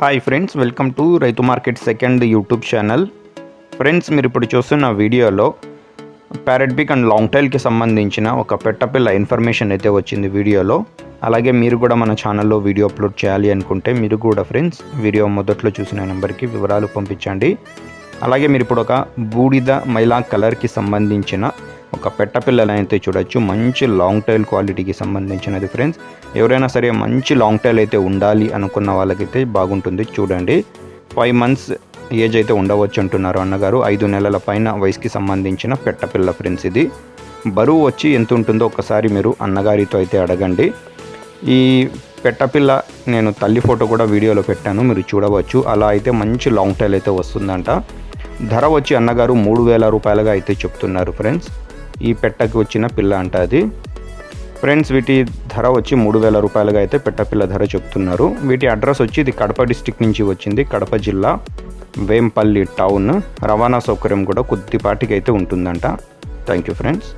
Hi friends, welcome to రైతు market second YouTube channel. Friends, మీరు ఇప్పుడు చూస్తున్న వీడియోలో ప్యారెట్ బిగ్ అండ్ లాంగ్ టైల్కి సంబంధించిన ఒక పెట్టపిల్ల ఇన్ఫర్మేషన్ అయితే వచ్చింది వీడియోలో. అలాగే మీరు కూడా మన ఛానల్లో వీడియో అప్లోడ్ చేయాలి అనుకుంటే మీరు కూడా ఫ్రెండ్స్ వీడియో మొదట్లో చూసిన నెంబర్కి వివరాలు పంపించండి. అలాగే మీరు ఇప్పుడు ఒక బూడిద మైలా కలర్కి సంబంధించిన ఒక పెట్టపిల్లని అయితే చూడొచ్చు. మంచి లాంగ్ టైల్ క్వాలిటీకి సంబంధించినది ఫ్రెండ్స్. ఎవరైనా సరే మంచి లాంగ్ టైల్ అయితే ఉండాలి అనుకున్న వాళ్ళకైతే బాగుంటుంది. చూడండి, 5 months ఏజ్ అయితే ఉండవచ్చు అంటున్నారు అన్నగారు. 5 నెలల పైన వయసుకి సంబంధించిన పెట్టపిల్ల ఫ్రెండ్స్. ఇది బరువు వచ్చి ఎంత ఉంటుందో ఒకసారి మీరు అన్నగారితో అయితే అడగండి. ఈ పెట్టపిల్ల నేను తల్లి ఫోటో కూడా వీడియోలో పెట్టాను, మీరు చూడవచ్చు. అలా అయితే మంచి లాంగ్ టైల్ అయితే వస్తుందంట. ధర వచ్చి అన్నగారు 3,000 రూపాయలుగా అయితే చెప్తున్నారు ఫ్రెండ్స్. ఈ పెట్టకి వచ్చిన పిల్ల అంట అది ఫ్రెండ్స్. వీటి ధర వచ్చి 3,000 రూపాయలుగా అయితే పెట్టపిల్ల ధర చెప్తున్నారు. వీటి అడ్రస్ వచ్చి ఇది కడప డిస్టిక్ నుంచి వచ్చింది. కడప జిల్లా వేంపల్లి టౌన్. రవాణా సౌకర్యం కూడా కొద్దిపాటికి అయితే ఉంటుందంట. Thank you friends.